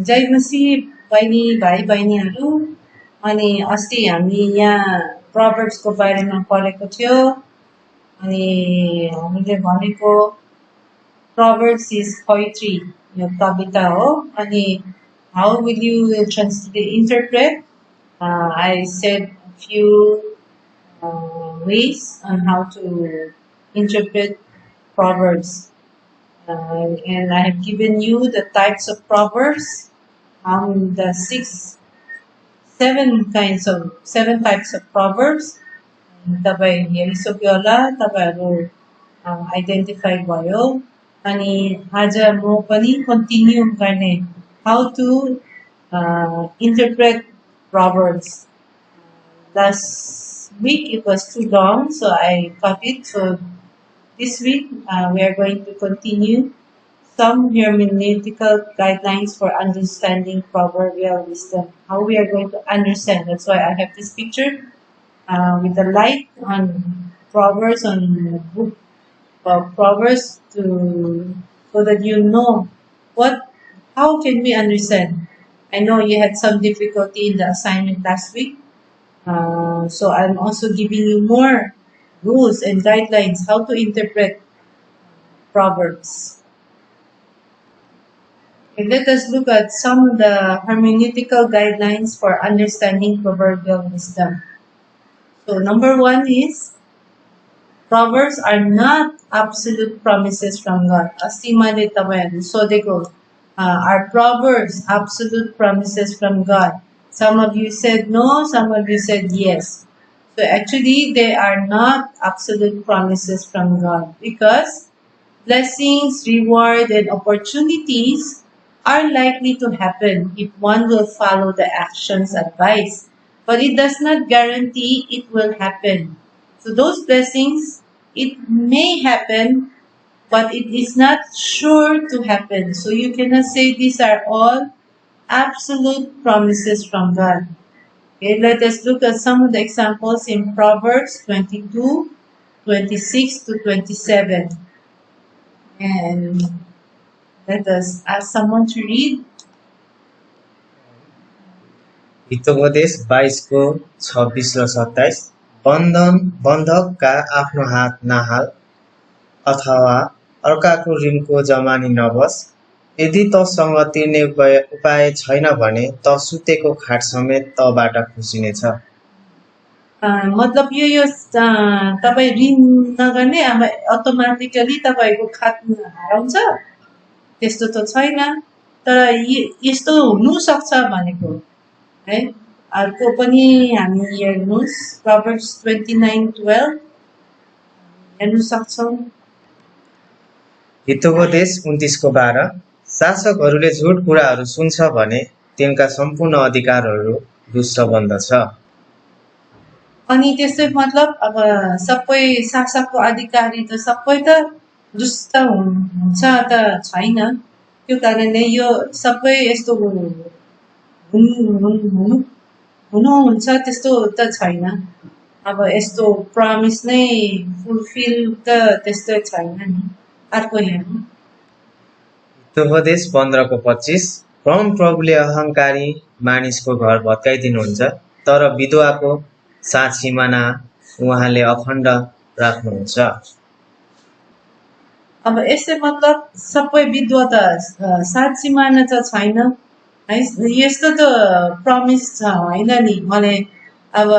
जय मसीह बहिनी भाइ बहिनीहरू अनि अस्ति हामी यहाँ प्रोभर्ब्सको बारेमा पढेको थियो अनि हामीले भनेको प्रोभर्ब्स इज पोइट्री यो कविता हो अनि how will you interpret I said a few ways on how to interpret proverbs and I have given you the types of proverbs the seven types of proverbs तपाईँ हेरिसक्यो होला तपाईहरु आइडेन्टिफाई भयो अनि आज म पनि कन्टिन्यू गर्ने how to interpret proverbs. Last week it was too long, so I cut it. So this week we are going to continue some hermeneutical guidelines for understanding proverbial wisdom. How we are going to understand. That's why I have this picture with the light on Proverbs, on the book of Proverbs, so that you know how can we understand. I know you had some difficulty in the assignment last week. So I'm also giving you more rules and guidelines how to interpret Proverbs. And let us look at some of the hermeneutical guidelines for understanding proverbial wisdom. So number one is Proverbs are not absolute promises from God. Astimale tabayan. So they go. Are Proverbs absolute promises from God? Some of you said no, some of you said yes. So actually they are not absolute promises from God because blessings, reward, and opportunities are likely to happen if one will follow the actions advised. But it does not guarantee it will happen. So those blessings, it may happen, but it is not sure to happen. So you cannot say these are all absolute promises from God. Okay, let us look at some of the examples in Proverbs 22, 26 to 27. And let us ask someone to read. Hitopadesha 22 को 26 र 27 बन्धकका आफ्नो हात नहाल अथवा अर्काको ऋणको जमानी नबस यदि तँसँग तिर्ने उपाय छैन भने त सुतेको खाट समेत तबाट खुसिनेछ मतलब यो तपाई ऋण नगर्ने अब अटोमेटिकली तपाईको खात हराउँछ त्यस्तो त छैन तर यस्तो हुनु सक्छ भनेको है अर्को पनि हामी हेर्नुस् Proverbs 29:12 हेर्नु सक्छौं हितोपदेश 29 को 12 शासकहरूले झुट कुराहरू सुन्छ भने तिनका सम्पूर्ण अधिकारहरू दुष्ट बन्दछ अनि त्यसै मतलब अब सबै शासकको अधिकारी त सबै त दुष्ट हुन्छ त छैन त्यो कारणले यो सबै यस्तो हुनुहुन्छ त्यस्तो त छैन अब यस्तो प्रमिस नै फुलफिल त त्यस्तो छैन नि अर्को हेर्नु हितोपदेश 15 को 25 परम प्रभुले अहंकारी मानिसको घर भत्काइदिनुहुन्छ तर विधवाको साथ सिमाना उहाँले अखण्ड राख्नुहुन्छ अब यसै मतलब सबै विधवा त साथ सिमाना त छैन है यस्तो त प्रमिस छ हैन नि मलाई अब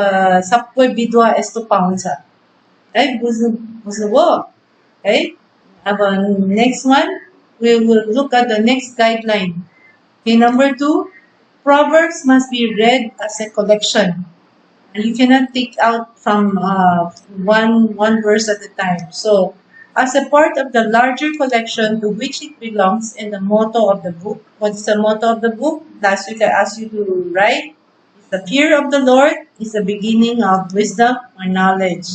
सबै विधवा यस्तो पाउँछ है बुझ्नुभयो है अब next one we will look at the next guideline. Okay, number 2, Proverbs must be read as a collection. And you cannot take out from one verse at a time. So, as a part of the larger collection to which it belongs in the motto of the book. What's the motto of the book? Last week I asked you to write. The fear of the Lord is the beginning of wisdom or knowledge.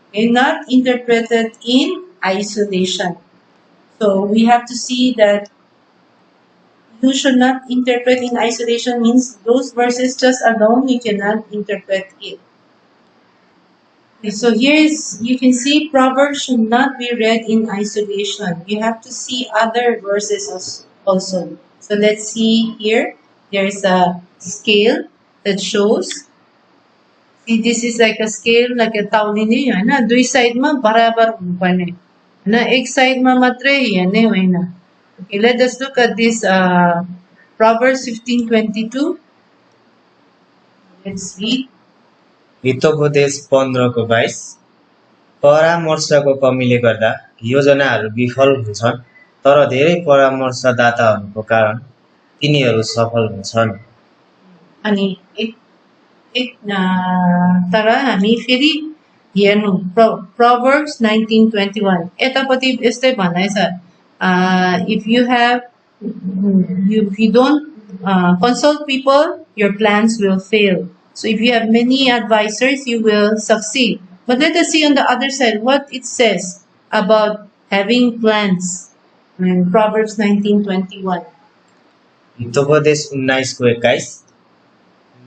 Okay, not interpreted in isolation. So we have to see that you should not interpret in isolation means those verses just alone you cannot interpret it. Okay, so you can see Proverbs should not be read in isolation. You have to see other verses also. So let's see here. There's a scale that shows. See, this is like a scale, like a तौलिने हैन दुई साइडमा बराबर हुनुपर्ने हैन एक साइडमा मात्रै हेर्ने होइन. Okay, let us look at this Proverbs 15:22. Let's read. Hitopadesha 15:22 परामर्शको कमीले गर्दा योजनाहरू विफल हुन्छन् तर धेरै परामर्शदाताहरूको कारण तिनीहरू सफल हुन्छन्. अनि एक तर हामी फेरि हेर्नु Proverbs 19:21 यतापट्टि यस्तै भनाइ छ. If you have if you don't consult people, your plans will fail. So if you have many advisors, you will succeed. But let us see on the other side what it says about having plans in Proverbs 19:21. Hitopadesha 19:21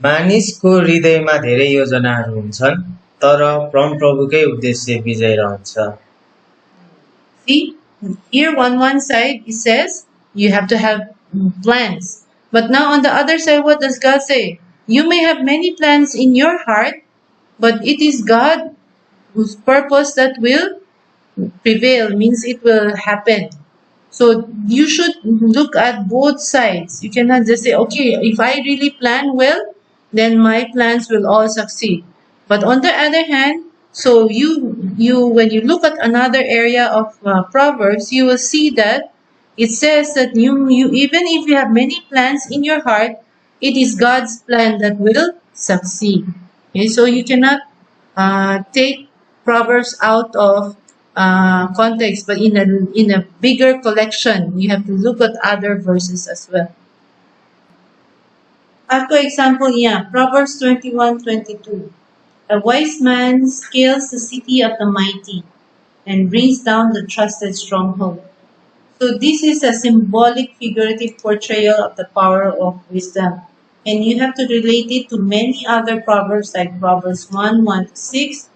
मानिसको हृदयमा धेरै योजनाहरू हुन्छन् तर परमप्रभुकै उद्देश्य विजय रहन्छ. See, here on one side it says you have to have plans. But now on the other side, what does God say? You may have many plans in your heart, but it is God whose purpose that will prevail, means it will happen. So you should look at both sides. You cannot just say, okay, if I really plan well, then my plans will all succeed. But on the other hand, so you when you look at another area of Proverbs, you will see that it says that you even if you have many plans in your heart, it is God's plan that will succeed. Okay, so you cannot take Proverbs out of context, but in a bigger collection, you have to look at other verses as well. Ako example यहाँ Proverbs 21:22. A wise man scales the city of the mighty and brings down the trusted stronghold. So this is a symbolic figurative portrayal of the power of wisdom. And you have to relate it to many other proverbs like Proverbs 1:1-6,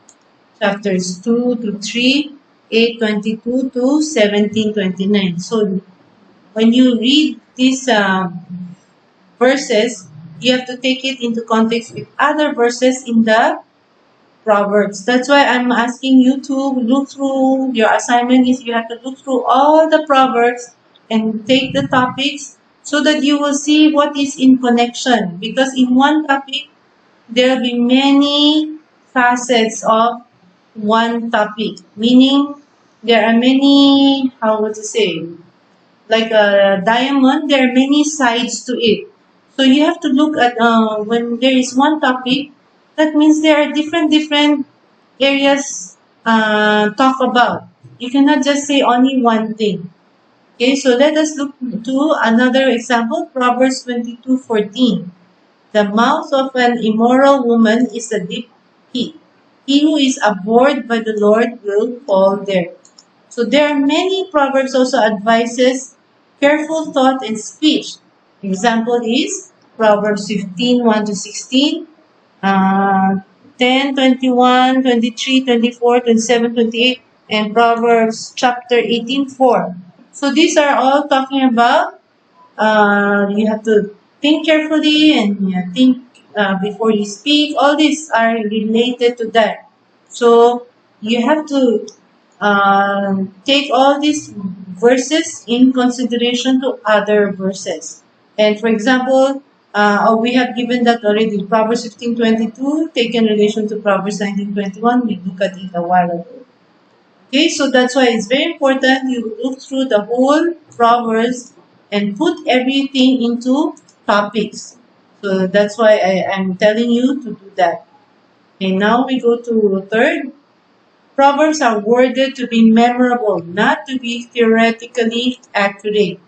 chapters 2-3, 8:22 to 17:29. So when you read these verses, you have to take it into context with other verses in the Proverbs. That's why I'm asking you to look through, your assignment is you have to look through all the Proverbs and take the topics so that you will see what is in connection. Because in one topic, there will be many facets of one topic. Meaning, there are many, how would you say, like a diamond, there are many sides to it. So you have to look at, when there is one topic, that means there are different areas talk about. You cannot just say only one thing. Okay, so let us look to another example, Proverbs 22:14. The mouth of an immoral woman is a deep pit. He who is abhorred by the Lord will fall there. So there are many proverbs also advises careful thought and speech. Example is Proverbs 15:1-16, 10, 21, 23, 24, 27, 28, and Proverbs chapter 18:4. So these are all talking about you have to think carefully and think before you speak. All these are related to that. So you have to take all these verses in consideration to other verses. And for example, we have given that already. Proverbs 15:22, taken in relation to Proverbs 19:21. We look at it a while ago. Okay, so that's why it's very important you look through the whole Proverbs and put everything into topics. So that's why I'm telling you to do that. Okay, now we go to third. Proverbs are worded to be memorable, not to be theoretically accurate.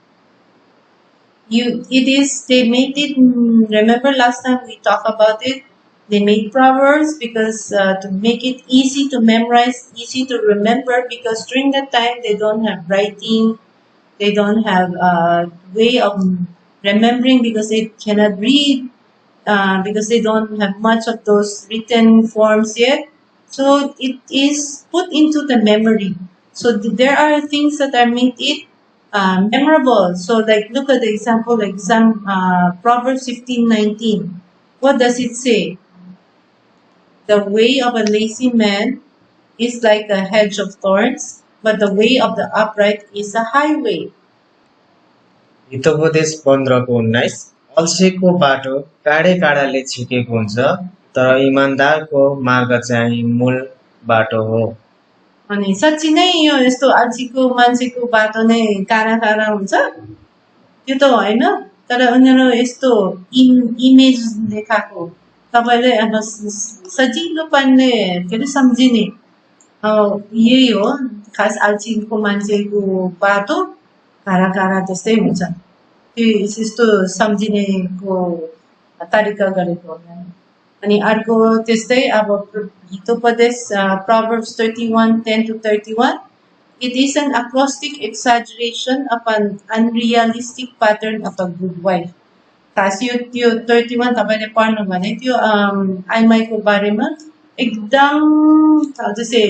They made it, remember last time we talked about it, they made Proverbs because to make it easy to memorize, easy to remember, because during that time they don't have writing, they don't have a way of remembering because they cannot read, because they don't have much of those written forms yet. So it is put into the memory. So there are things that are made it memorable. So like look at the example, like some Proverbs 15:19. What does it say? The way of a lazy man is like a hedge of thorns, but the way of the upright is a highway. Hitopadesha 15:19 अल्छेको बाटो काँडे काँडाले छेकेको हुन्छ तर इमान्दारको मार्ग चाहिँ मूल बाटो हो। अनि साँच्ची नै यो यस्तो अल्छीको मान्छेको बाटो नै काँडा काँडा हुन्छ त्यो त होइन, तर उनीहरू यस्तो इमेज देखाएको तपाईँले अब सजिलो पाराले के अरे सम्झिने यही हो। खास अल्छीको मान्छेको बाटो काँडा काँडा जस्तै हुन्छ, त्यो यस्तो सम्झिनेको तरिका गरेको होला। अनि अर्को त्यस्तै अब Hitopadesha Proverbs 31:10-31. It is an acrostic exaggeration of an unrealistic pattern of a good wife. खास यो त्यो 31 तपाईँले पढ्नु भने त्यो आइमाईको बारेमा एकदम जस्तै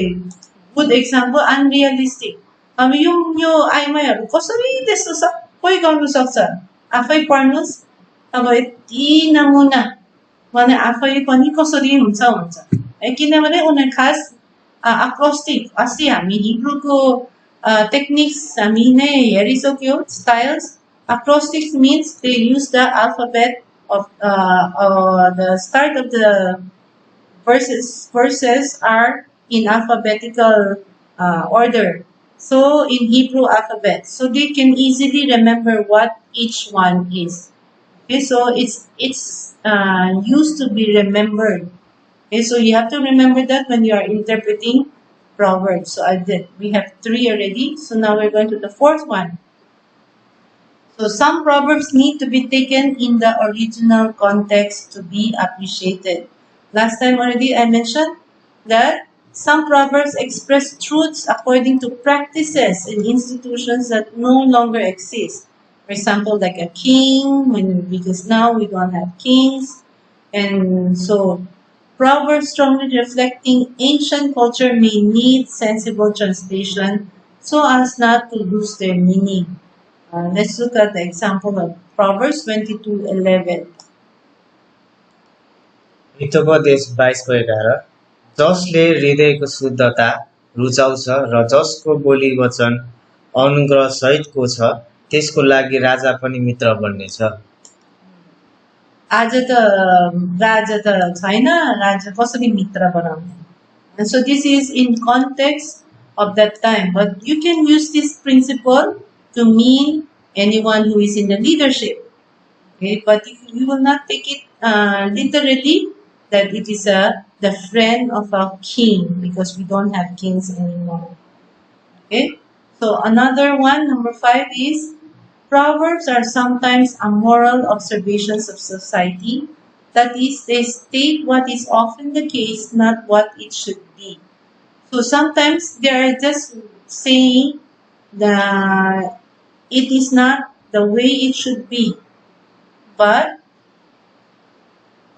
गुड एक्जाम्पल अनरियलिस्टिक। अब यो आइमाईहरू कसरी त्यस्तो सबै गर्नु सक्छ, आफै पढ्नुहोस्। अब यति नमुना भने आफै पनि कसरी हुन्छ है, किनभने उनीहरू खास अक्रोस्टिक अस्ति हामी हिब्रूको टेक्निक्स हामी नै हेरिसक्यो styles. Acrostics means they use the alphabet of the start of the verses are in alphabetical order. So in Hebrew alphabet, so they can easily remember what each one is. Okay, so it's used to be remembered. Okay, so you have to remember that when you are interpreting Proverbs. So we have 3 already. So now we're going to the 4th one. So some proverbs need to be taken in the original context to be appreciated. Last time already I mentioned that some proverbs express truths according to practices in institutions that no longer exist. For example, like a king, because now we don't have kings. And so proverbs strongly reflecting ancient culture may need sensible translation so as not to lose their meaning. Let's look at the example of Proverbs 22:11. Hitopadesha 22:11 जसले हृदयको शुद्धता रुचाउँछ र जसको बोली वचन अनुग्रह सहितको छ त्यसको लागि राजा पनि मित्र बन्नेछ। आज त राजा त छैन, राजा कसरी मित्र बनाउने? And so this is in context of that time, but you can use this principle to mean anyone who is in the leadership. Okay, but you will not take it literally that it is the friend of a king, because we don't have kings anymore. Okay, so another one, number 5 is proverbs are sometimes moral observations of society. That is, they state what is often the case, not what it should be. So sometimes they are just saying that it is not the way it should be, but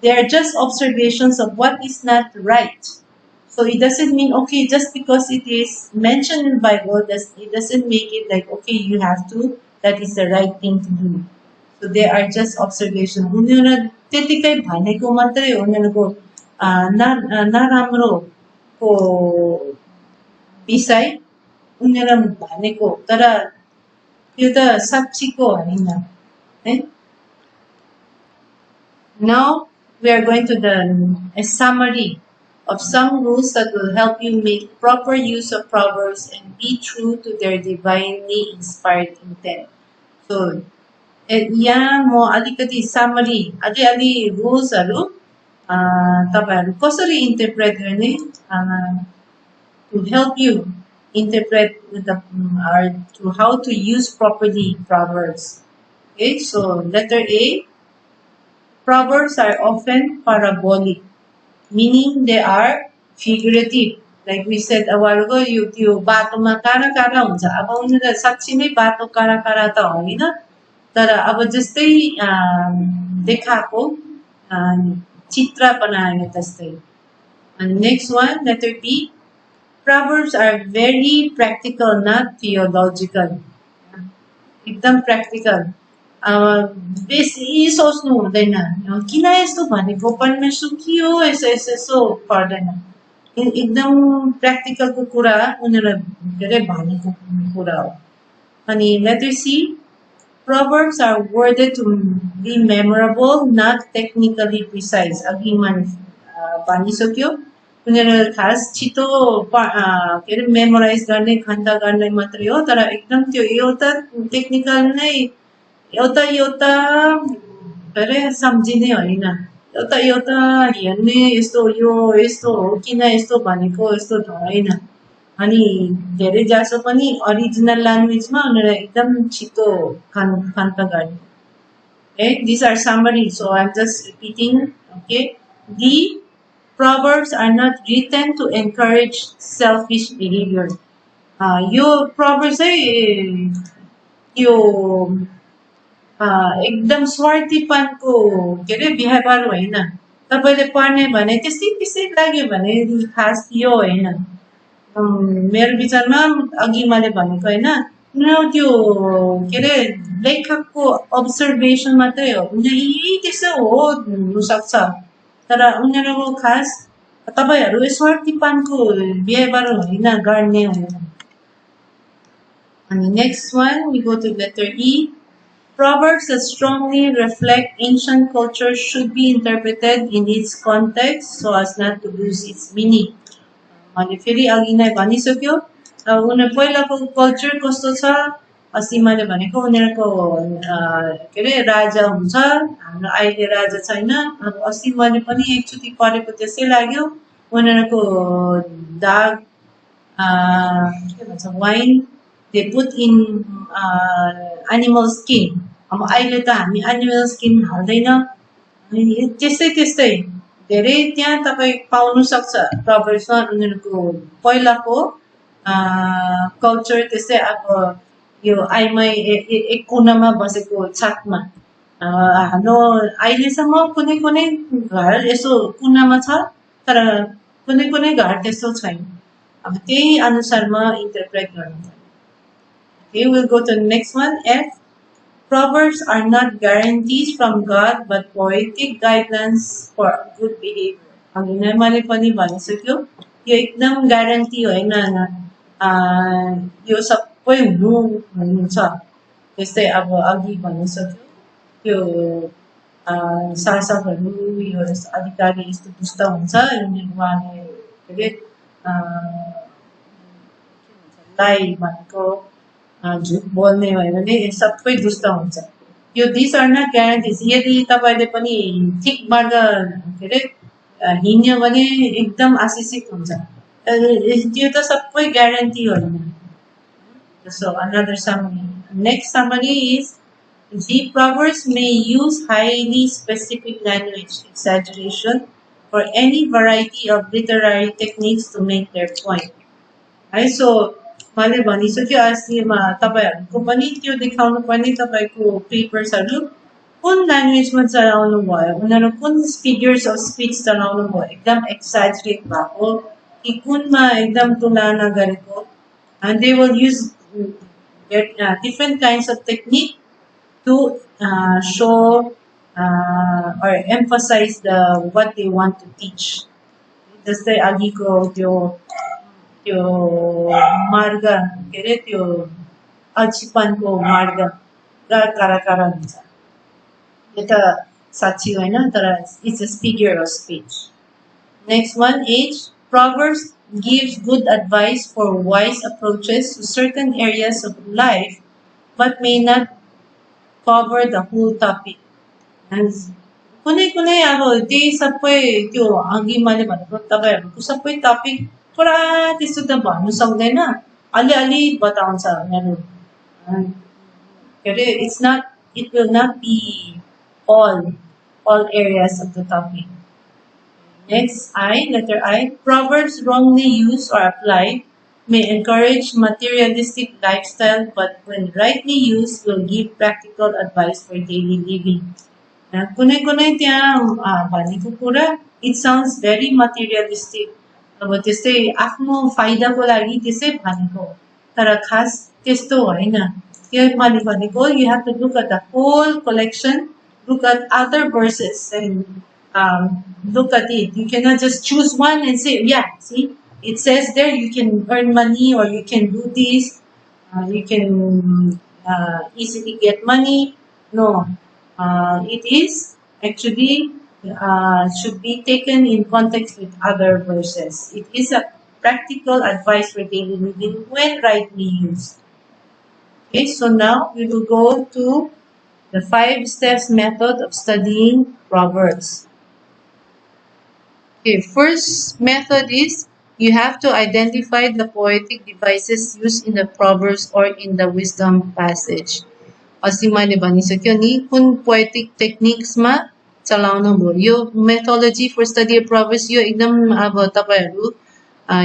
they are just observations of what is not right. So it doesn't mean, okay, just because it is mentioned in the Bible, it doesn't make it like, okay, you have to, that is the right thing to do. So they are just observations. उनीहरू त्यतिकै भनेको मात्रै हो, उनीहरूको नराम्रोको विषय उनीहरू भनेको, तर त्यो त साँच्चीको होइन है। Now we are going to a summary of some rules that will help you make proper use of proverbs and be true to their divinely inspired intent. So यहाँ म अलिकति summary अलि रुल्सहरू तपाईहरु कसरी इन्टरप्रेट गर्ने to help you interpret or to how to use properly proverbs. Okay, so letter A, proverbs are often parabolic, meaning they are figurative. Like we said a while ago, त्यो बाटोमा काँडा काँडा हुन्छ। अब उनीहरुलाई साच्चै नै बाटो काँडा काँडा त होइन, तर अब जस्तै देखाएको चित्र बनाएको जस्तै। And next one, letter B, proverbs are very practical, not theological. एकदम प्र्याक्टिकल बेसी सोच्नु हुँदैन किन यस्तो भनेको परमेश्वर के हो यसो यसो यसो पर्दैन एकदम प्र्याक्टिकलको कुरा उनीहरूलाई धेरै भनेको कुरा हो अनि let us see Proverbs are worded to be memorable, not technically precise. अघि भनिसक्यो उनीहरू खास छिटो के अरे मेमोराइज गर्ने खण्ड गर्ने मात्रै हो तर एकदम त्यो एउटा टेक्निकल नै एउटा के अरे सम्झिने होइन एउटा एउटा हेर्ने यस्तो यो यस्तो हो किन यस्तो भनेको यस्तो होइन अनि धेरै जसो पनि ओरिजिनल ल्याङ्ग्वेजमा उनीहरू एकदम छिटो खन्त गर्ने okay these are summary so I'm just repeating okay the proverbs are not written to encourage selfish behavior yo proverbs चाहिँ यो एकदम स्वार्थीपनको के अरे व्यवहार होइन तपाईले पढ्ने भने त्यसै लाग्यो भने खास यो होइन मेरो विचारमा अघि मैले भनेको होइन उनीहरू त्यो के अरे लेखकको अब्जर्भेसन मात्रै हो उनीहरू यही त्यसो हो हुनसक्छ तर उनीहरूको खास तपाईँहरू स्वार्थीपनको व्यवहार होइन गर्ने होइन अनि next one we go to letter E Proverbs that strongly reflect ancient culture should be interpreted in its context so as not to lose its meaning. मैले फेरि अघि नै भनिसक्यो उनीहरू पहिलाको कल्चर कस्तो छ अस्ति मैले भनेको उनीहरूको के अरे राजा हुन्छ हाम्रो अहिले राजा छैन अब अस्ति मैले पनि एकचोटि पढेको त्यसै लाग्यो उनीहरूको दाग के भन्छ wine they put in animal skin अब अहिले त हामी एनिमल स्किन हाल्दैन त्यस्तै धेरै त्यहाँ तपाईँ पाउनु सक्छ प्रभर्समा उनीहरूको पहिलाको कल्चर त्यस्तै अब यो आइमै एक कुनामा बसेको छाकमा हाम्रो अहिलेसम्म कुनै घर यसो कुनामा छ तर कुनै घर त्यस्तो छैन अब त्यही अनुसारमा इन्टरप्रेट गर्नु Okay, we'll go to the next one. F. Proverbs are not guarantees from God, but poetic guidelines for good behavior. अघि नै मैले पनि भनिसक्यो यो एकदम ग्यारेन्टी होइन यो सबै हुनुहुन्छ त्यस्तै अब अघि भनिसक्यो त्यो शासकहरू यो अधिकारी यस्तो दुष्ट हुन्छ उहाँले के अरे लाई भनेको झुट बोल्ने भयो भने सबै दुष्ट हुन्छ यो दिस आर नट ग्यारेन्टिज यदि तपाईँले पनि ठिक मार्ग के अरे हिँड्यो भने एकदम आशिषित हुन्छ त्यो त सबै ग्यारेन्टी होइन so another summary next summary is The proverbs may use highly specific language exaggeration or any variety of literary techniques to make their point. है सो मैले भनिसक्यो अस्तिमा तपाईँहरूको पनि त्यो देखाउनु पर्ने तपाईँको पेपर्सहरू कुन ल्याङ्ग्वेजमा चलाउनु भयो उनीहरू कुन फिगर्स अफ स्पिच चलाउनु भयो एकदम एक्साजरेट भएको कि कुनमा एकदम तुलना गरेको and they will use different kinds of technique to show or emphasize what they want to teach. जस्तै अघिको त्यो मार्ग के अरे त्यो अल्छीपनको मार्ग कारा हुन्छ यो त साँच्ची होइन तर it's a figure of speech next one as Proverbs gives good advice for wise approaches to certain areas of life but may not cover the whole topic. कुनै अब त्यही सबै त्यो अघि मैले भनेको तपाईँहरूको सबै टपिक पुरा त्यस्तो त भन्नु सक्दैन अलिअलि बताउँछ उनीहरू के अरे it will not be all areas of the topic. Next, letter I. Proverbs wrongly used or applied may encourage materialistic lifestyle, but when rightly used, will give practical advice for daily living. कुनै त्यहाँ भनेको कुरा it sounds very materialistic. अब त्यस्तै आफ्नो फाइदाको लागि त्यसै भनेको तर खास त्यस्तो होइन you have to look at the whole collection, look at other verses, and look at it. You cannot just choose one and say, yeah, see, it says there you can earn money or you can do this, you can easily get money. No, it is actually should be taken in context with other verses. It is a practical advice for daily living when rightly used. Okay, so now we will go to the 5 steps method of studying Proverbs. Okay, first method is you have to identify the poetic devices used in the Proverbs or in the wisdom passage. Asima ni bani sakyo ni kun poetic techniques ma chalaउनु भयो. यो methodology for study of Proverbs यो एकदम अब तपाईहरु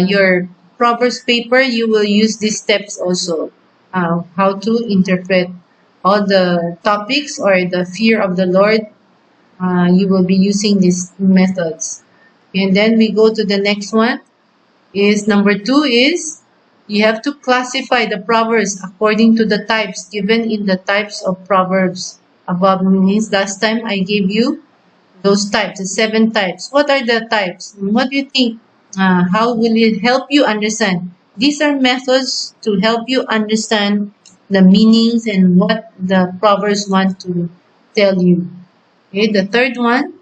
your Proverbs paper you will use these steps also. How to interpret all the topics or the fear of the Lord. You will be using these methods. And then we go to the next one. Is number 2 is you have to classify the proverbs according to the types given in the types of proverbs. Above means last time I gave you those types, the 7 types. What are the types? What do you think? How will it help you understand? These are methods to help you understand the meanings and what the proverbs want to tell you. Okay, the third one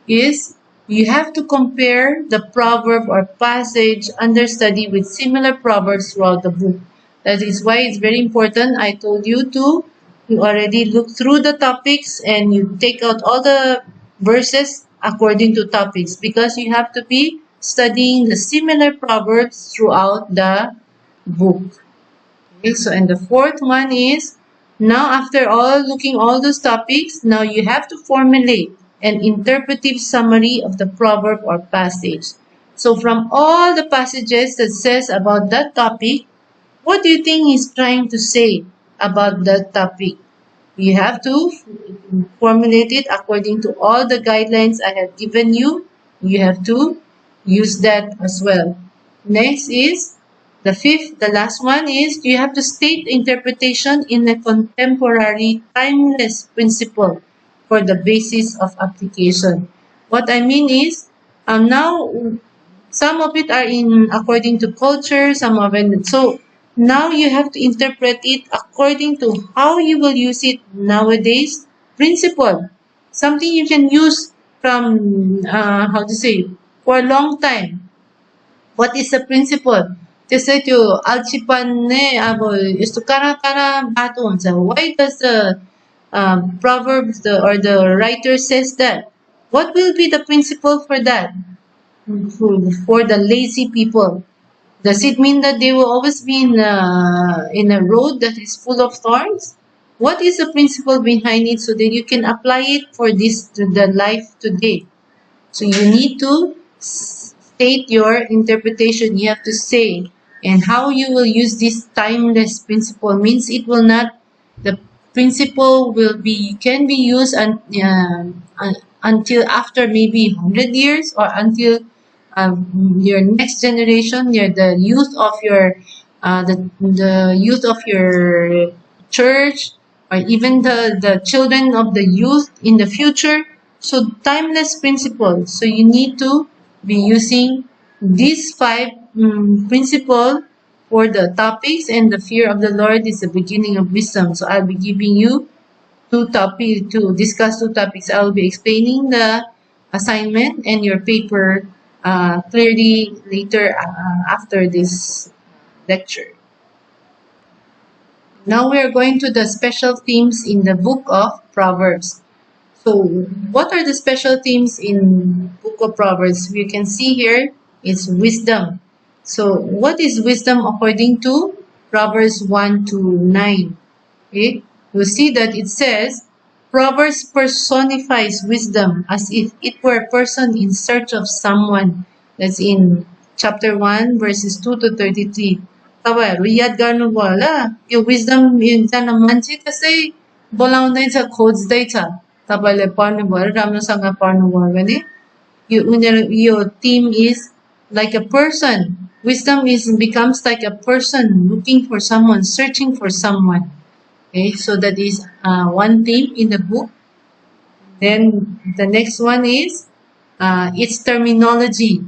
is you have to compare the proverb or passage under study with similar proverbs throughout the book. That is why it's very important. I told you to already look through the topics and you take out all the verses according to topics because you have to be studying the similar proverbs throughout the book. Okay, so and the fourth one is now after all looking all those topics, now you have to formulate an interpretive summary of the proverb or passage. So from all the passages that says about that topic, what do you think he's trying to say about that topic? You have to formulate it according to all the guidelines I have given you. You have to use that as well. Next is the fifth, the last one is you have to state interpretation in a contemporary, timeless principle for the basis of application. What I mean is, now some of it are in according to culture, some of it. So now you have to interpret it according to how you will use it nowadays. Principle, something you can use from how to say for a long time. What is the principle? त्यसै त्यो अल्छीपन नै अब यस्तो कारा बाटो हुन्छ. Why does the Proverbs or the writer says that? What will be the principle for that? For the lazy people. Does it mean that they will always be in a road that is full of thorns? What is the principle behind it so that you can apply it for the life today? So you need to state your interpretation. You have to say and how you will use this timeless principle means it will not the principle will be can be used until after maybe 100 years or until your next generation, the youth of your the youth of your church or even the children of the youth in the future. So timeless principle. So you need to be using these 5 principles for the topics, and the fear of the Lord is the beginning of wisdom. So I'll be giving you 2 topics to discuss 2 topics. I'll be explaining the assignment and your paper clearly later after this lecture. Now we are going to the special themes in the book of Proverbs. So what are the special themes in book of Proverbs? You can see here it's wisdom. So what is wisdom according to Proverbs 1 to 9? Okay, you'll see that it says Proverbs personifies wisdom as if it were a person in search of someone. That's in chapter 1 verses 2 to 33. तपाईहरु याद गर्नुभयो होला यो wisdom एकजना मान्छे त्यसै बोलाउँदैछ खोज्दैछ तपाईले पढ्नुभयो राम्रोसँग पढ्नुभयो भने यो theme is like a person. Wisdom becomes like a person looking for someone, searching for someone. Okay, so that is one theme in the book. Then the next one is its terminology.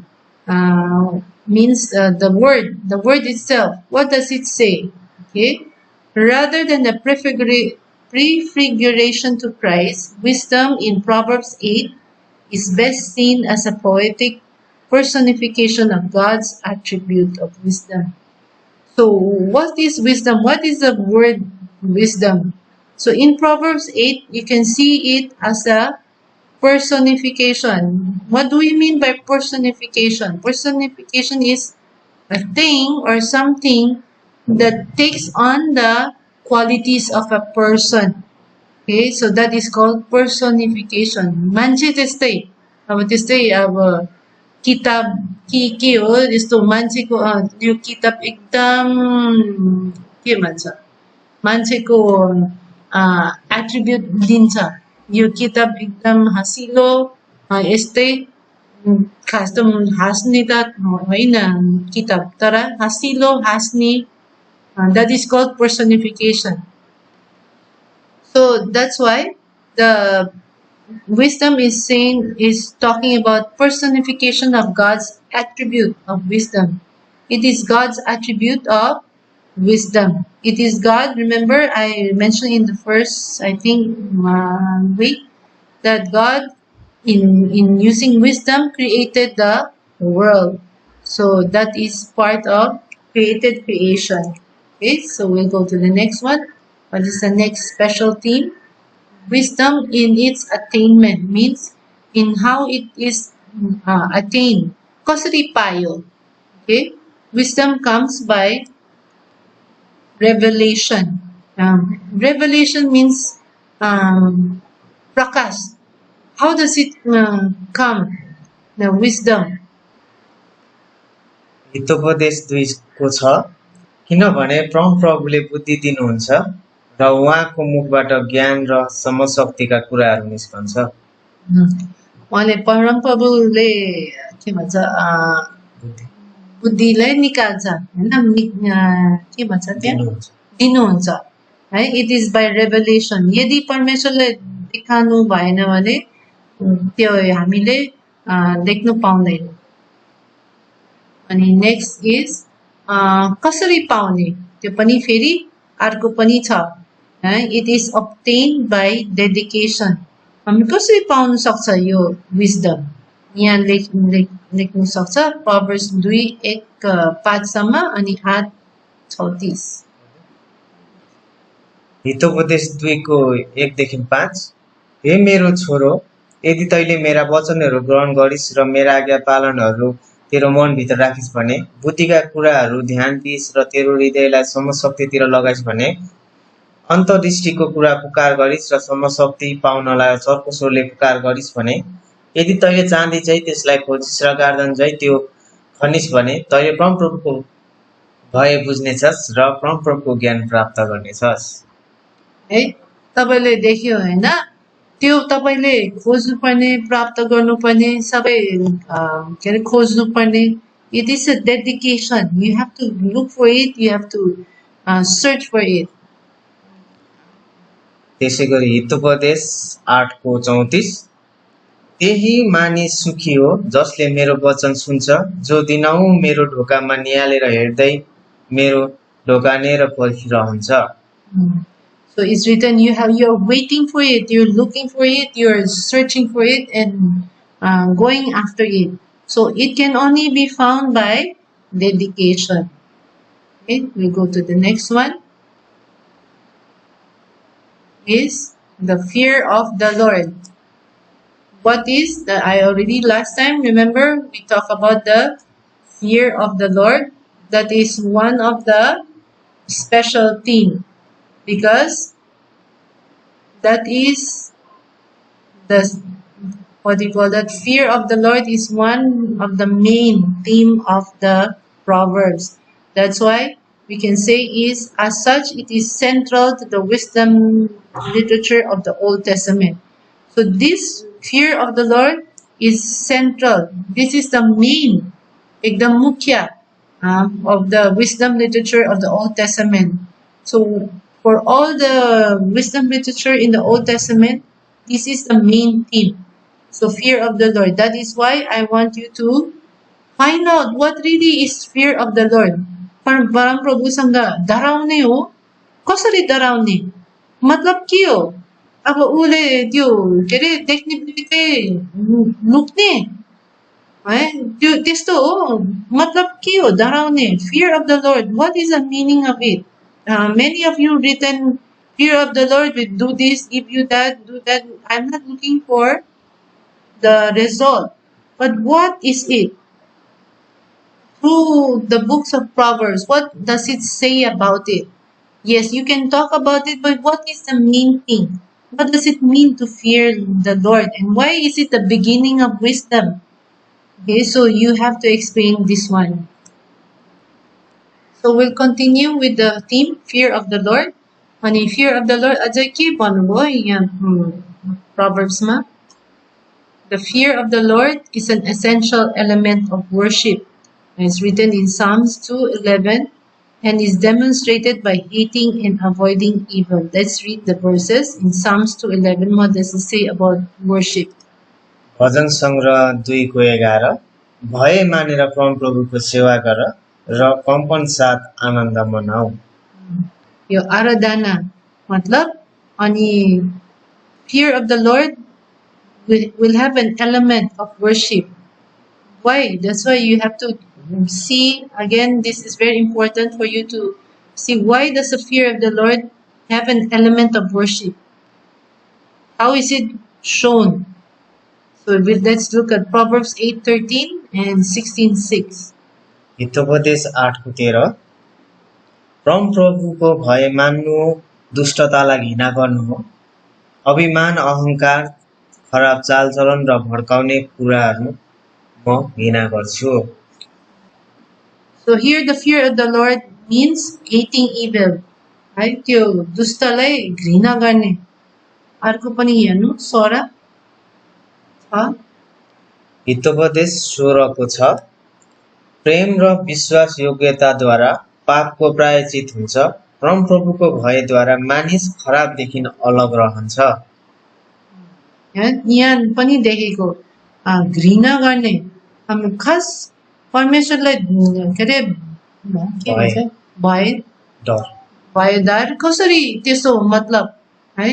Means the word itself. What does it say? Okay, rather than the prefiguration to Christ, wisdom in Proverbs 8 is best seen as a poetic personification of God's attribute of wisdom. So, what is wisdom? What is the word wisdom? So, in Proverbs 8, you can see it as a personification. What do we mean by personification? Personification is a thing or something that takes on the qualities of a person. Okay, so that is called personification. मान्छे त्यस्तै अब त्यस्तै अब किताब के हो यस्तो मान्छेको यो किताब एकदम के भन्छ मान्छेको एट्रिब्युट दिन्छ यो किताब एकदम हँसिलो यस्तै खास त हाँस्ने त होइन किताब तर हँसिलो हाँस्ने that is called personification. So that's why the wisdom is talking about personification of God's attribute of wisdom. It is God's attribute of wisdom. It is God. Remember, I mentioned in the first, I think, week that God, in using wisdom, created the world. So that is part of created creation. Okay, so we'll go to the next one. What is the next special theme? Wisdom in its attainment means in how it is attained. Kasari payo. Okay, wisdom comes by revelation. Revelation means prakas. How does it come? The wisdom. Hitopadesha 2 को छ किनभने प्रभुले बुद्धि दिनुहुन्छ र उहाँको मुखबाट ज्ञान र समशक्तिका कुराहरू निस्कन्छ उहाँले परमप्रभुले के भन्छ बुद्धिलाई निकाल्छ हैन के भन्छ त्यहाँ दिनुहुन्छ है इट इज बाइ रेभलेसन यदि परमेश्वरले देखाउनु भएन भने त्यो हामीले देख्नु पाउँदैन अनि नेक्स्ट इज कसरी पाउने त्यो पनि फेरि अर्को पनि छ it is obtained by dedication हामी कसरी पाउन सक्छ यो विजडम यहाँ लेख्नु सक्छ प्रोभर्ब्स 2:1-5 सम्म अनि 8:36 हितोपदेश 2 को 1 देखि 5 हे मेरो छोरो यदि तैले मेरा वचनहरू ग्रहण गरिस् र मेरा आज्ञा पालनहरू तेरो मनभित्र राखिस् भने बुद्धिका कुराहरू ध्यान दिइस् र तेरो हृदयलाई समशक्तितिर लगाइस् भने अन्तर्दृष्टिको कुरा पुकार गरिस् र समशक्ति पाउनलाई चर्को स्वरले पुकार गरिस् भने यदि तैले चाँदी चाहिँ त्यसलाई खोजिस् र गार्दन चाहिँ त्यो खनिस् भने तैले परमप्रभुको भय बुझ्नेछस् र परमप्रभुको ज्ञान प्राप्त गर्नेछस् है तपाईले देख्यो हैन त्यो तपाईले खोज्नुपर्ने प्राप्त गर्नुपर्ने सबै के रे खोज्नुपर्ने it is a dedication you have to look for it you have to search for it त्यसैगरी हितोपदेश 8 को 34 त्यही मानिस सुखी हो जसले मेरो वचन सुन्छ जो दिनहुँ मेरो ढोकामा नियालेर हेर्दै मेरो ढोकानेर पर्खिरहन्छ So it's written you're waiting for it, you're looking for it, you're searching for it and going after it. So it can only be found by dedication. Okay, we go to the next one. Is the fear of the Lord. What is that? I already last time remember we talked about the fear of the Lord. That is one of the special theme. Because that is the what do you call that fear of the Lord is one of the main theme of the Proverbs. That's why we can say is as such it is central to the wisdom literature of the Old Testament. So this fear of the Lord is central. This is the main ekdam mukhya of the wisdom literature of the Old Testament. So For all the wisdom literature in the Old Testament, this is the main theme. So fear of the Lord. That is why I want you to find out what really is fear of the Lord. परमप्रभुसँग डराउने हो कसरी डराउने मतलब के हो अब उसले त्यो के अरे देख्ने बित्तिकै लुक्ने है त्यो त्यस्तो हो मतलब के हो डराउने fear of the Lord what is the meaning of it many of you written fear of the Lord will do this give you that do that I'm not looking for the result but what is it through the books of Proverbs, what does it say about it? Yes, you can talk about it, but what is the main thing? What does it mean to fear the Lord? And why is it the beginning of wisdom? Okay, so you have to explain this one. So we'll continue with the theme, fear of the Lord. अनि fear of the Lord अझै के भन्नुभयो यहाँ Proverbsमा? The fear of the Lord is an essential element of worship. It's written in Psalms 2:11 and is demonstrated by hating and avoiding evil. Let's read the verses in Psalms 2:11. What does it say about worship? भजन सङ्ग्रह 2:11 भय मानेर परमप्रभुको सेवा गर र कम्पन साथ आनन्द मनाऊ यो आराधना मतलब अनि fear of the Lord will have an element of worship. Why? That's why you have to see again this is very important for you to see why does the fear of the Lord have an element of worship? How is it shown? So let's look at Proverbs 8:13 and 16:6. Hitopadesha 8:13 परमप्रभुको भय मान्नु हो दुष्टतालाई घृणा गर्नु हो अभिमान अहंकार खराब चालचलन र भड्काउने कुराहरू म घृणा गर्छु So here the fear of the Lord means hating evil. Right? त्यो दुष्टलाई घृणा गर्ने अर्को पनि हेर्नु सोरा छ हितोपदेश 16 छ प्रेम र विश्वास योग्यताद्वारा पापको प्रायश्चित हुन्छ परमप्रभुको भयद्वारा मानिस खराबदेखि अलग रहन्छ यहाँ पनि देखेको घृणा गर्ने हामी खास परमेश्वरलाई के अरे के भन्छ भय डर भयदार कसरी त्यसो मतलब है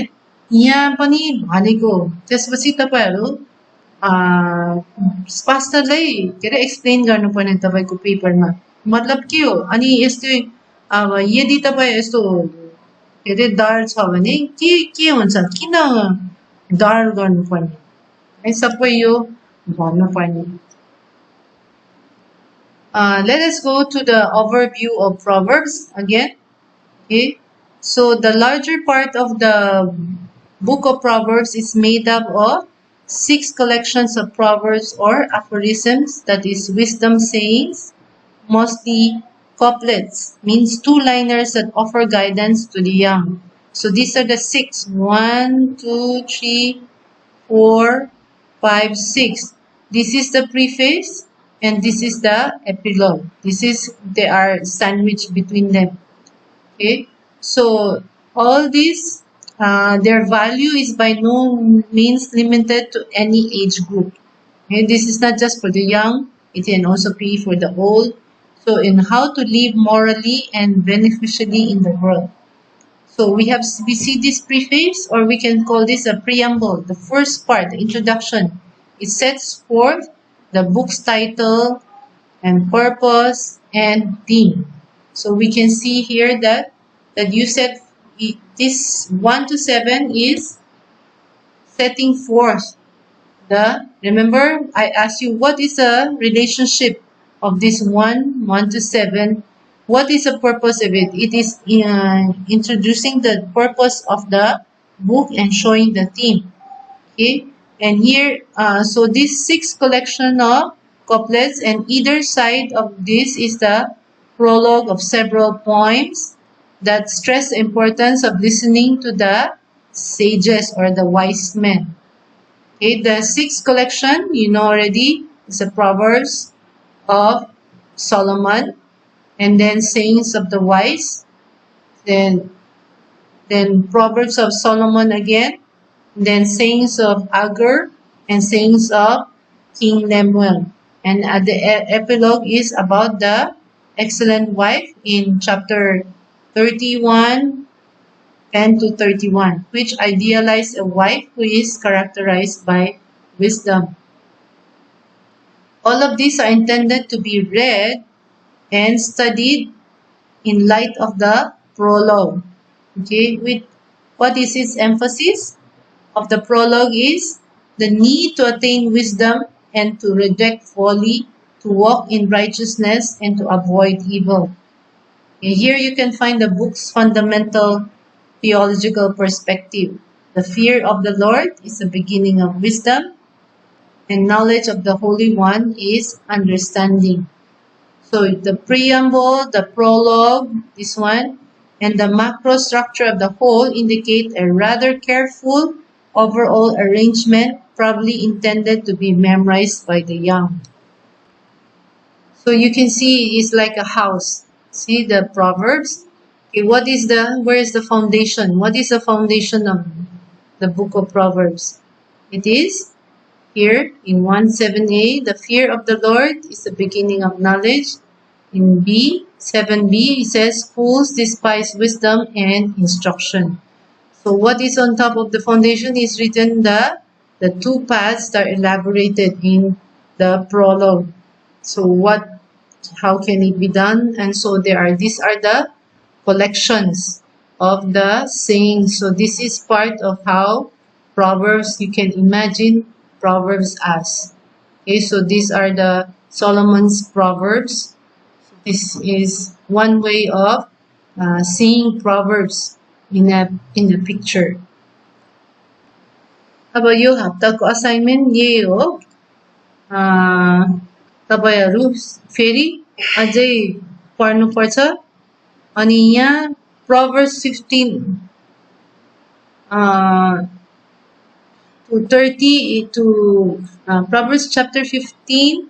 यहाँ पनि भनेको त्यसपछि तपाईहरु पास्टरलाई के अरे एक्सप्लेन गर्नुपर्ने तपाईको पेपरमा मतलब के हो अनि यस्तो अब यदि तपाई यस्तो के अरे डर छ भने के हुन्छ किन डर गर्नुपर्ने है सबै यो भन्नुपर्ने let us go to the overview of Proverbs again. Okay, so the larger part of the book of Proverbs is made up of 6 collections of proverbs or aphorisms, that is wisdom sayings, mostly couplets, means 2-liners that offer guidance to the young. So these are the 6. 1, 2, 3, 4, 5, 6. This is the preface. And this is the epilogue. They are sandwiched between them. Okay, so all these, their value is by no means limited to any age group. Okay, this is not just for the young; it can also be for the old. So, in how to live morally and beneficially in the world. So we see this preface, or we can call this a preamble. The first part, the introduction, it sets forth the book's title and purpose and theme. So we can see here that you said this 1 to 7 is setting forth remember I asked you what is the relationship of this 1 to 7. What is the purpose of it? It is introducing the purpose of the book and showing the theme. Okay. And here, so this 6 collection of couplets, and either side of this is the prologue of several poems that stress the importance of listening to the sages or the wise men. Okay, the 6th collection, you know already, is the Proverbs of Solomon, and then sayings of the wise, then then Proverbs of Solomon again, then sayings of Agur, and sayings of King Lemuel. And the epilogue is about the excellent wife in chapter 31, 10 to 31, which idealize a wife who is characterized by wisdom. All of these are intended to be read and studied in light of the prologue. Okay, with what is its emphasis of the prologue is the need to attain wisdom and to reject folly, to walk in righteousness and to avoid evil. Okay, here you can find the book's fundamental theological perspective. The fear of the Lord is the beginning of wisdom, and knowledge of the Holy One is understanding. So the preamble, the prologue, this one, and the macro structure of the whole indicate a rather careful overall arrangement, probably intended to be memorized by the young. So you can see it's like a house. See the Proverbs? Okay, where is the foundation? What is the foundation of the book of Proverbs? It is here in 1:7a, the fear of the Lord is the beginning of knowledge. In B, 7b, it says, fools despise wisdom and instruction. So what is on top of the foundation is written the two paths that are elaborated in the prologue. So how can it be done? And so these are the collections of the sayings. So this is part of how Proverbs, you can imagine Proverbs as. Okay, so these are the Solomon's Proverbs. This is one way of seeing Proverbs in a picture. अब यो हप्ताको assignment यही हो. तपाईहरु फेरि अझै पढ्नुपर्छ. अनि यहाँ Proverbs 15 to 30 to Proverbs chapter 15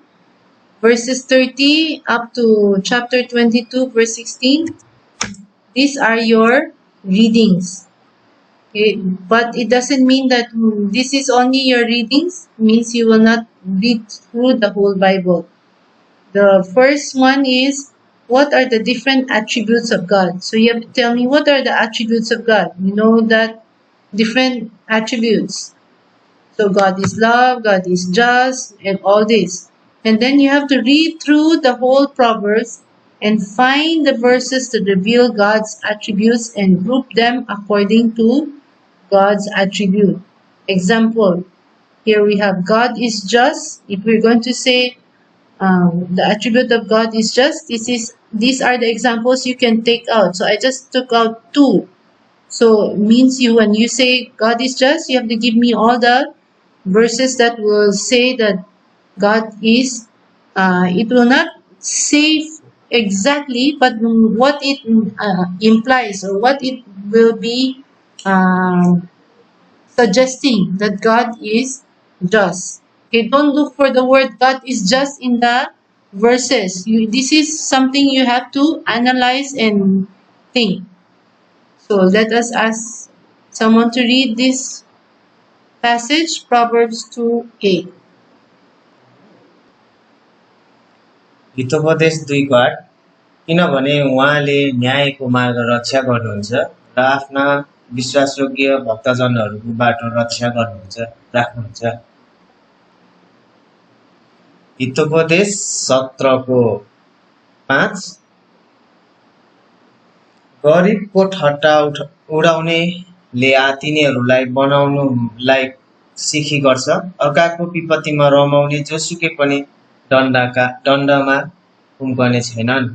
verses 30 up to chapter 22 verse 16. These are your readings. Okay, but it doesn't mean that this is only your readings. It means you will not read through the whole Bible. The first one is, what are the different attributes of God? So you have to tell me, what are the attributes of God? You know that different attributes. So God is love, God is just, and all this. And then you have to read through the whole Proverbs and find the verses that reveal God's attributes and group them according to God's attribute. Example, here we have God is just. If we're going to say the attribute of God is just, these are the examples you can take out. So I just took out 2. So it means when you say God is just, you have to give me all the verses that will say that God is, it will not say exactly, but what it implies or what it will be suggesting that God is just. Okay, don't look for the word God is just in the verses. This is something you have to analyze and think. So let us ask someone to read this passage, Proverbs 2:8. Hitopadesha 2:8 किनभने उहाँले न्यायको मार्ग रक्षा गर्नुहुन्छ र आफ्ना विश्वासयोग्य भक्तजनहरूको बाटो रक्षा राख्नुहुन्छ. हितोपदेश 17:5 गरिबको ठट्टा उडाउनेले आतिनेहरूलाई बनाउनुलाई सिखी गर्छ. अर्काको विपत्तिमा रमाउने जोसुकै पनि दण्डमा उम्कने छैनन्.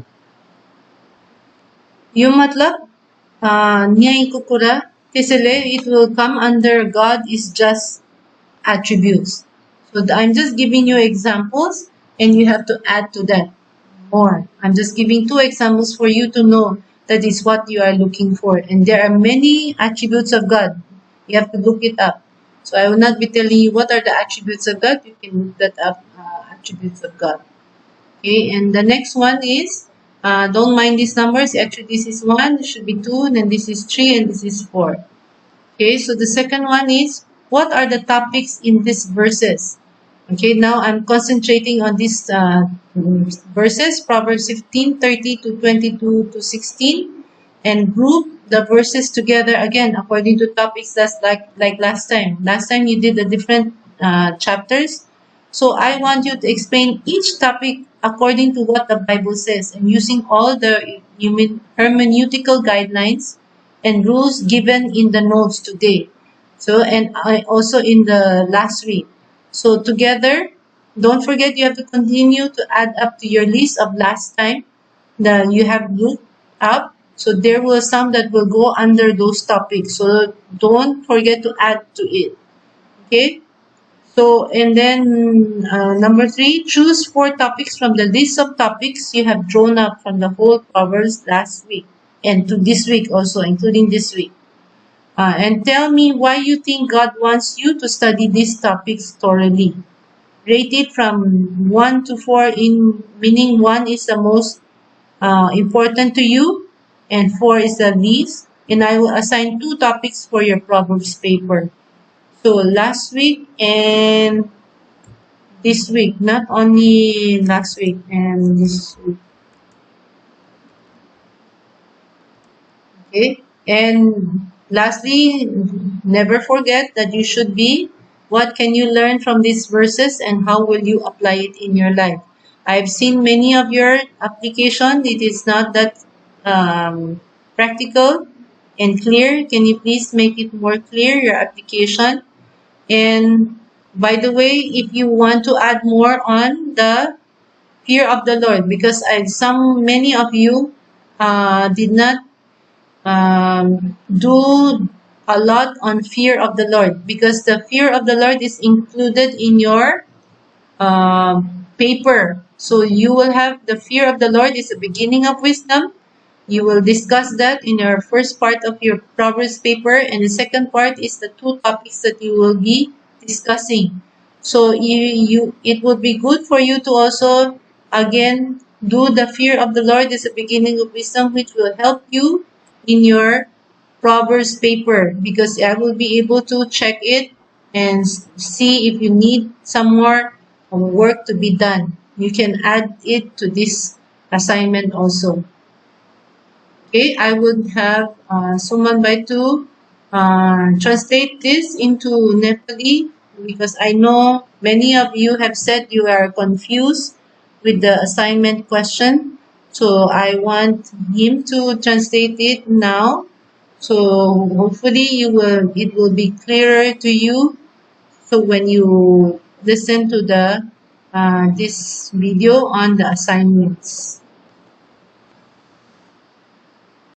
यो मतलब न्यायको कुरा, त्यसैले it will come under God is just attributes. So I'm just giving you examples and you have to add to that more. I'm just giving 2 examples for you to know that is what you are looking for. And there are many attributes of God. You have to look it up. So I will not be telling you what are the attributes of God. You can look that up, attributes of God. Okay, and the next one is Don't mind these numbers. Actually, this is 1, this should be 2, and then this is 3, and this is 4. Okay, so the second one is, what are the topics in these verses? Okay, now I'm concentrating on these verses, Proverbs 15:30 to 22 to 16, and group the verses together again according to topics. That's like last time. Last time you did the different chapters. So I want you to explain each topic according to what the Bible says and using all the hermeneutical guidelines and rules given in the notes today. So, and I also in the last week. So together, don't forget you have to continue to add up to your list of last time that you have looked up. So there will some that will go under those topics. So don't forget to add to it. Okay. So, and then number 3, choose 4 topics from the list of topics you have drawn up from the whole Proverbs last week and to this week also, including this week. And tell me why you think God wants you to study these topics thoroughly. Rate it from 1 to 4, in meaning 1 is the most important to you and 4 is the least. And I will assign 2 topics for your Proverbs paper. So last week and this week, not only last week and this week. Okay, and lastly, never forget that you should be, what can you learn from these verses and how will you apply it in your life? I've seen many of your application. It is not that practical and clear. Can you please make it more clear, your application? And by the way, if you want to add more on the fear of the Lord, because many of you did not do a lot on fear of the Lord, because the fear of the Lord is included in your paper. So you will have the fear of the Lord is the beginning of wisdom. You will discuss that in your first part of your Proverbs paper, and the second part is the 2 topics that you will be discussing. So it would be good for you to also again do the fear of the Lord is the beginning of wisdom, which will help you in your Proverbs paper, because I will be able to check it and see if you need some more work to be done. You can add it to this assignment also. Okay, I would have someone by to translate this into Nepali, because I know many of you have said you are confused with the assignment question. So I want him to translate it now. So hopefully it will be clearer to you. So when you listen to the this video on the assignments.